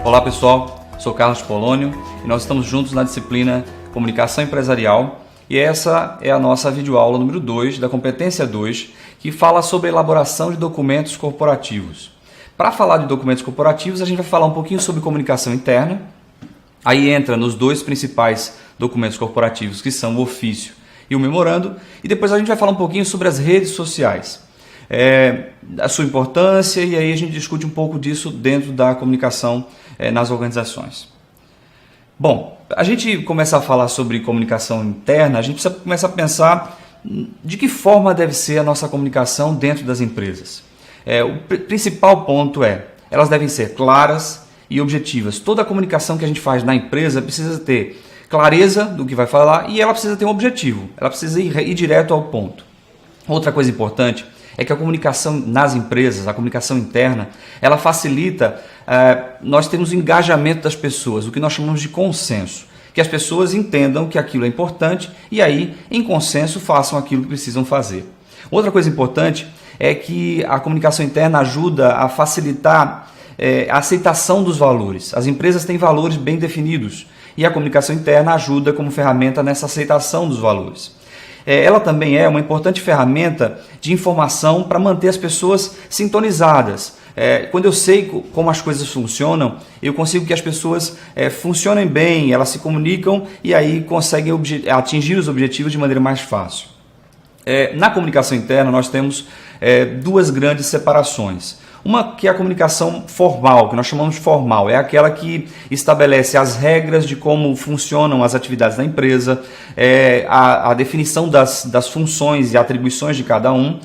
Olá pessoal, sou Carlos Polônio e nós estamos juntos na disciplina Comunicação Empresarial e essa é a nossa videoaula número 2 da competência 2, que fala sobre a elaboração de documentos corporativos. Para falar de documentos corporativos, a gente vai falar um pouquinho sobre comunicação interna, aí entra nos dois principais documentos corporativos, que são o ofício e o memorando, e depois a gente vai falar um pouquinho sobre as redes sociais. A sua importância, e aí a gente discute um pouco disso dentro da comunicação nas organizações. Bom, a gente começar a falar sobre comunicação interna, a gente precisa começar a pensar de que forma deve ser a nossa comunicação dentro das empresas. O principal ponto elas devem ser claras e objetivas. Toda a comunicação que a gente faz na empresa precisa ter clareza do que vai falar e ela precisa ter um objetivo, ela precisa ir direto ao ponto. Outra coisa importante é que a comunicação nas empresas, a comunicação interna, ela facilita, nós temos o engajamento das pessoas, o que nós chamamos de consenso, que as pessoas entendam que aquilo é importante e aí, em consenso, façam aquilo que precisam fazer. Outra coisa importante é que a comunicação interna ajuda a facilitar a aceitação dos valores. As empresas têm valores bem definidos e a comunicação interna ajuda como ferramenta nessa aceitação dos valores. Ela também é uma importante ferramenta de informação para manter as pessoas sintonizadas. Quando eu sei como as coisas funcionam, eu consigo que as pessoas funcionem bem, elas se comunicam e aí conseguem atingir os objetivos de maneira mais fácil. Na comunicação interna nós temos duas grandes separações. Uma que é a comunicação formal, que nós chamamos de formal, é aquela que estabelece as regras de como funcionam as atividades da empresa, a definição das funções e atribuições de cada um.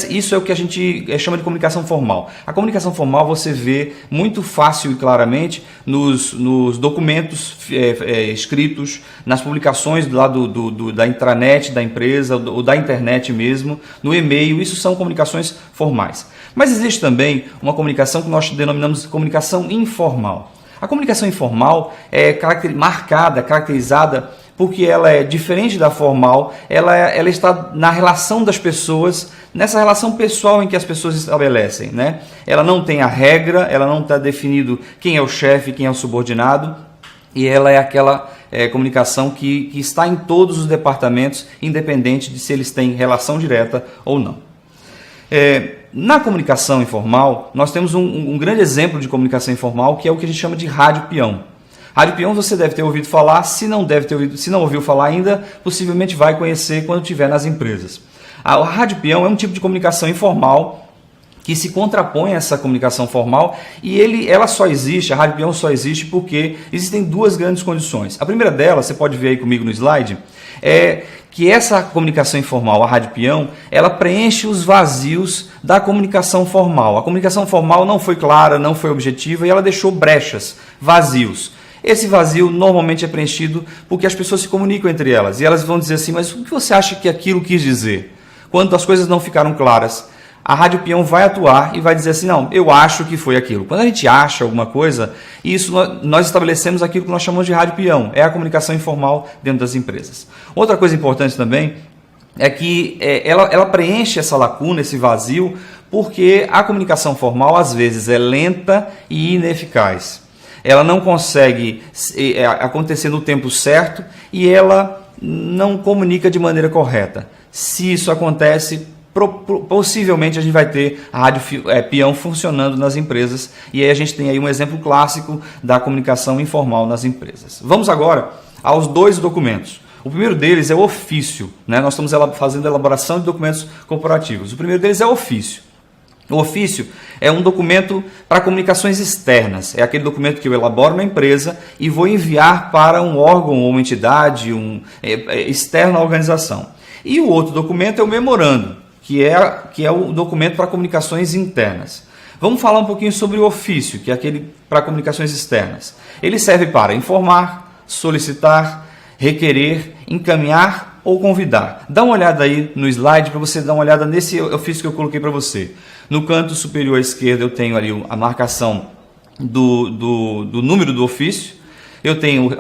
Isso é o que a gente chama de comunicação formal. A comunicação formal você vê muito fácil e claramente nos documentos escritos, nas publicações lá da intranet da empresa, ou da internet mesmo, no e-mail. Isso são comunicações formais. Mas existe também uma comunicação que nós denominamos de comunicação informal. A comunicação informal é caracterizada porque ela é diferente da formal, ela está na relação das pessoas, nessa relação pessoal em que as pessoas estabelecem, né? Ela não tem a regra, ela não está definido quem é o chefe, quem é o subordinado, e ela é aquela comunicação que está em todos os departamentos, independente de se eles têm relação direta ou não. Na comunicação informal, nós temos um grande exemplo de comunicação informal, que é o que a gente chama de rádio peão. Rádio peão você deve ter ouvido falar, se não ouviu falar ainda, possivelmente vai conhecer quando estiver nas empresas. A rádio peão é um tipo de comunicação informal que se contrapõe a essa comunicação formal e a rádio peão só existe porque existem duas grandes condições. A primeira delas, você pode ver aí comigo no slide, é que essa comunicação informal, a rádio peão, ela preenche os vazios da comunicação formal. A comunicação formal não foi clara, não foi objetiva e ela deixou brechas, vazios. Esse vazio normalmente é preenchido porque as pessoas se comunicam entre elas e elas vão dizer assim, mas o que você acha que aquilo quis dizer? Quando as coisas não ficaram claras, a rádio peão vai atuar e vai dizer assim, não, eu acho que foi aquilo. Quando a gente acha alguma coisa, nós estabelecemos aquilo que nós chamamos de rádio peão, é a comunicação informal dentro das empresas. Outra coisa importante também é que ela preenche essa lacuna, esse vazio, porque a comunicação formal às vezes é lenta e ineficaz. Ela não consegue acontecer no tempo certo e ela não comunica de maneira correta. Se isso acontece, possivelmente a gente vai ter a rádio peão funcionando nas empresas e aí a gente tem aí um exemplo clássico da comunicação informal nas empresas. Vamos agora aos dois documentos. O primeiro deles é o ofício, né? Nós estamos fazendo a elaboração de documentos corporativos. O primeiro deles é o ofício. O ofício é um documento para comunicações externas. É aquele documento que eu elaboro na empresa e vou enviar para um órgão ou uma entidade externo à organização. E o outro documento é o memorando, que é o documento para comunicações internas. Vamos falar um pouquinho sobre o ofício, que é aquele para comunicações externas. Ele serve para informar, solicitar, requerer, encaminhar ou convidar. Dá uma olhada aí no slide para você dar uma olhada nesse ofício que eu coloquei para você. No canto superior à esquerda eu tenho ali a marcação do número do ofício. Eu tenho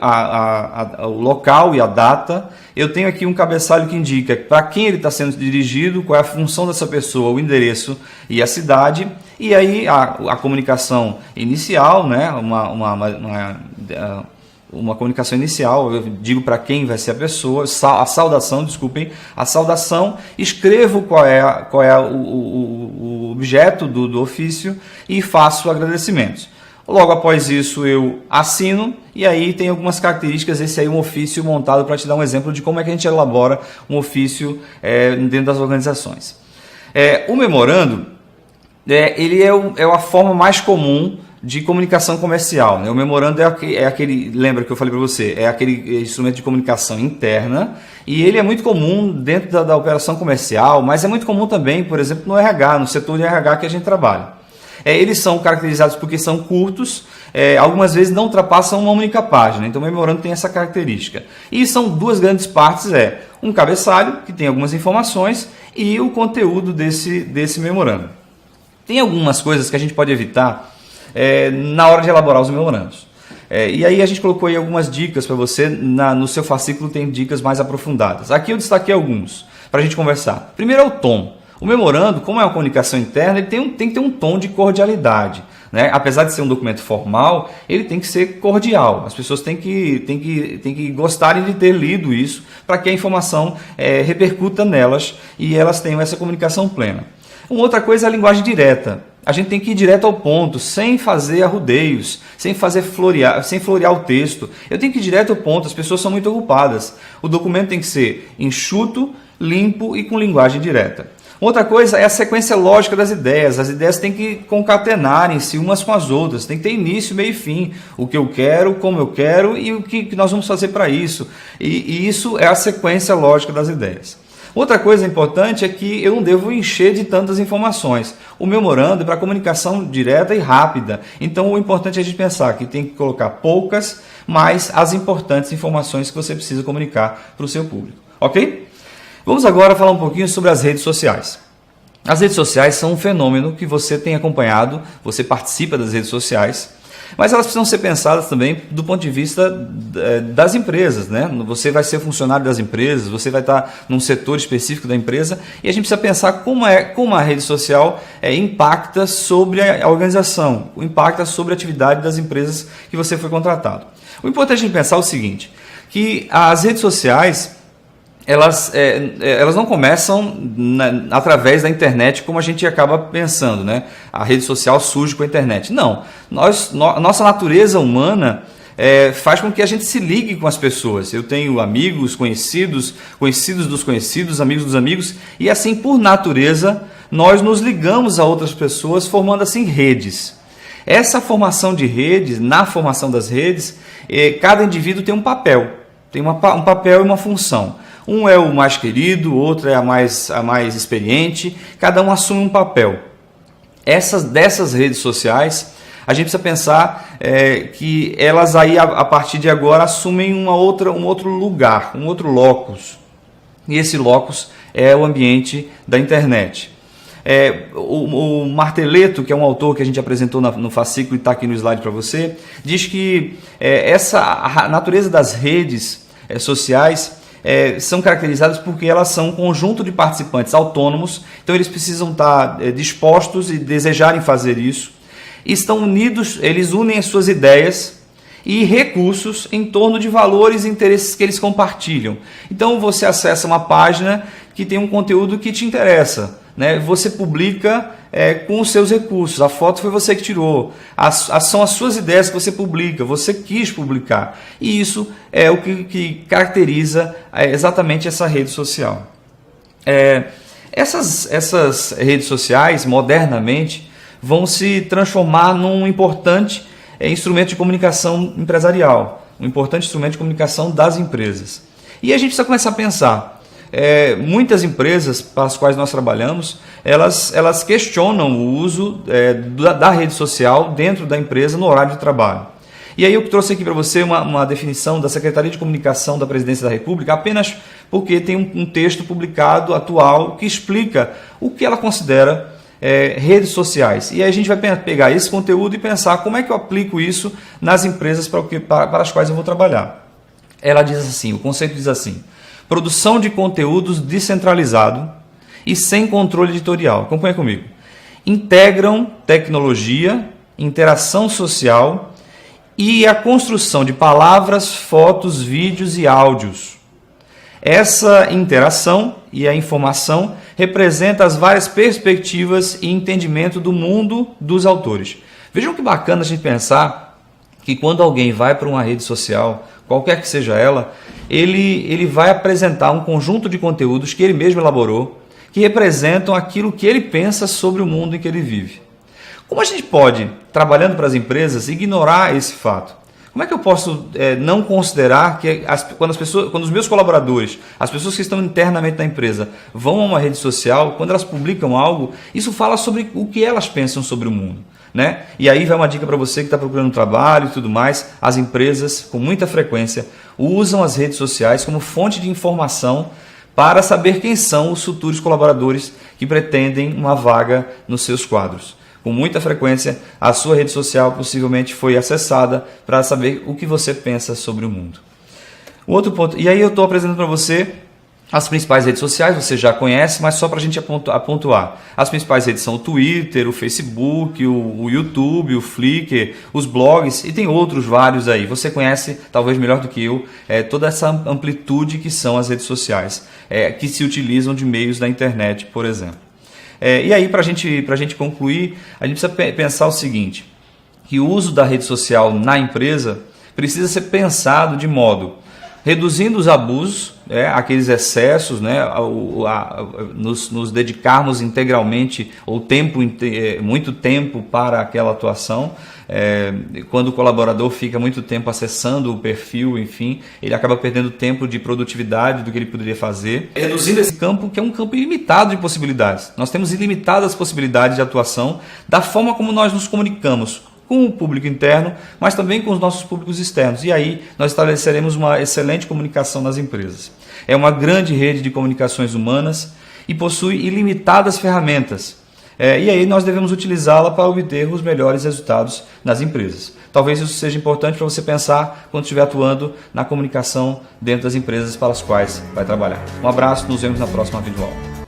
o local e a data, eu tenho aqui um cabeçalho que indica para quem ele está sendo dirigido, qual é a função dessa pessoa, o endereço e a cidade, E aí a comunicação inicial, né, uma comunicação inicial, eu digo para quem vai ser a pessoa, a saudação, escrevo qual é o objeto do ofício e faço agradecimentos. Logo após isso eu assino e aí tem algumas características, esse aí é um ofício montado para te dar um exemplo de como é que a gente elabora um ofício dentro das organizações. O memorando, ele é a forma mais comum de comunicação comercial, né? O memorando é aquele, lembra que eu falei para você, é aquele instrumento de comunicação interna e ele é muito comum dentro da operação comercial, mas é muito comum também, por exemplo, no RH, no setor de RH que a gente trabalha. Eles são caracterizados porque são curtos, algumas vezes não ultrapassam uma única página, então o memorando tem essa característica. E são duas grandes partes, um cabeçalho, que tem algumas informações, e o conteúdo desse memorando. Tem algumas coisas que a gente pode evitar na hora de elaborar os memorandos. E aí a gente colocou aí algumas dicas para você, no seu fascículo tem dicas mais aprofundadas. Aqui eu destaquei alguns para a gente conversar. Primeiro é o tom. O memorando, como é uma comunicação interna, ele tem que ter um tom de cordialidade, né? Apesar de ser um documento formal, ele tem que ser cordial. As pessoas têm que gostarem de ter lido isso para que a informação repercuta nelas e elas tenham essa comunicação plena. Uma outra coisa é a linguagem direta. A gente tem que ir direto ao ponto, sem fazer arrudeios, sem florear o texto. Eu tenho que ir direto ao ponto, as pessoas são muito ocupadas. O documento tem que ser enxuto, limpo e com linguagem direta. Outra coisa é a sequência lógica das ideias. As ideias têm que concatenarem-se umas com as outras. Tem que ter início, meio e fim. O que eu quero, como eu quero e o que nós vamos fazer para isso. E isso é a sequência lógica das ideias. Outra coisa importante é que eu não devo encher de tantas informações. O memorando é para comunicação direta e rápida. Então o importante é a gente pensar que tem que colocar poucas, mas as importantes informações que você precisa comunicar para o seu público. Ok? Vamos agora falar um pouquinho sobre as redes sociais. As redes sociais são um fenômeno que você tem acompanhado, você participa das redes sociais, mas elas precisam ser pensadas também do ponto de vista das empresas, né? Você vai ser funcionário das empresas, você vai estar num setor específico da empresa e a gente precisa pensar como a rede social impacta sobre a organização, impacta sobre a atividade das empresas que você foi contratado. O importante é a gente pensar o seguinte, que as redes sociais elas não começam através da internet como a gente acaba pensando, né? A rede social surge com a internet. Não, nossa natureza humana faz com que a gente se ligue com as pessoas. Eu tenho amigos, conhecidos dos conhecidos, amigos dos amigos, e assim, por natureza, nós nos ligamos a outras pessoas, formando assim redes. Essa formação de redes, na formação das redes, cada indivíduo tem um papel, um papel e uma função. Um é o mais querido, o outro é a mais experiente, cada um assume um papel. Dessas redes sociais, a gente precisa pensar que elas aí, a partir de agora, assumem um outro lugar, um outro locus. E esse locus é o ambiente da internet. O Marteleto, que é um autor que a gente apresentou no fascículo e está aqui no slide para você, diz que a natureza das redes sociais são caracterizadas porque elas são um conjunto de participantes autônomos, então eles precisam estar dispostos e desejarem fazer isso, e estão unidos, eles unem as suas ideias e recursos em torno de valores e interesses que eles compartilham. Então você acessa uma página que tem um conteúdo que te interessa, né? Você publica com os seus recursos, a foto foi você que tirou, são as suas ideias que você publica, você quis publicar, e isso é o que caracteriza exatamente essa rede social. Essas redes sociais, modernamente, vão se transformar num importante instrumento de comunicação empresarial, um importante instrumento de comunicação das empresas. E a gente precisa começar a pensar, muitas empresas para as quais nós trabalhamos, elas questionam o uso da rede social dentro da empresa no horário de trabalho. E aí eu trouxe aqui para você uma definição da Secretaria de Comunicação da Presidência da República, apenas porque tem um texto publicado atual que explica o que ela considera redes sociais. E aí a gente vai pegar esse conteúdo e pensar como é que eu aplico isso nas empresas para as quais eu vou trabalhar. Ela diz assim, o conceito diz assim: produção de conteúdos descentralizado e sem controle editorial. Acompanha comigo. integram tecnologia, interação social e a construção de palavras, fotos, vídeos e áudios. Essa interação e a informação representa as várias perspectivas e entendimento do mundo dos autores. Vejam que bacana a gente pensar que quando alguém vai para uma rede social, qualquer que seja ela, ele vai apresentar um conjunto de conteúdos que ele mesmo elaborou, que representam aquilo que ele pensa sobre o mundo em que ele vive. Como a gente pode, trabalhando para as empresas, ignorar esse fato? Como é que eu posso não considerar que quando os meus colaboradores, as pessoas que estão internamente na empresa, vão a uma rede social, quando elas publicam algo, isso fala sobre o que elas pensam sobre o mundo, né? E aí vai uma dica para você que está procurando trabalho e tudo mais. As empresas, com muita frequência, usam as redes sociais como fonte de informação para saber quem são os futuros colaboradores que pretendem uma vaga nos seus quadros. Com muita frequência, a sua rede social possivelmente foi acessada para saber o que você pensa sobre o mundo. O outro ponto, e aí eu estou apresentando para você as principais redes sociais, você já conhece, mas só para a gente pontuar. As principais redes são o Twitter, o Facebook, o YouTube, o Flickr, os blogs e tem outros vários aí. Você conhece, talvez melhor do que eu, toda essa amplitude que são as redes sociais, que se utilizam de meios da internet, por exemplo. E aí, para a gente concluir, a gente precisa pensar o seguinte, que o uso da rede social na empresa precisa ser pensado de modo reduzindo os abusos, aqueles excessos, nos dedicarmos integralmente ou muito tempo para aquela atuação. Quando o colaborador fica muito tempo acessando o perfil, enfim, ele acaba perdendo tempo de produtividade do que ele poderia fazer. Reduzindo esse campo, que é um campo ilimitado de possibilidades. Nós temos ilimitadas possibilidades de atuação da forma como nós nos comunicamos com o público interno, mas também com os nossos públicos externos. E aí nós estabeleceremos uma excelente comunicação nas empresas. É uma grande rede de comunicações humanas e possui ilimitadas ferramentas. E aí nós devemos utilizá-la para obter os melhores resultados nas empresas. Talvez isso seja importante para você pensar quando estiver atuando na comunicação dentro das empresas para as quais vai trabalhar. Um abraço, nos vemos na próxima videoaula.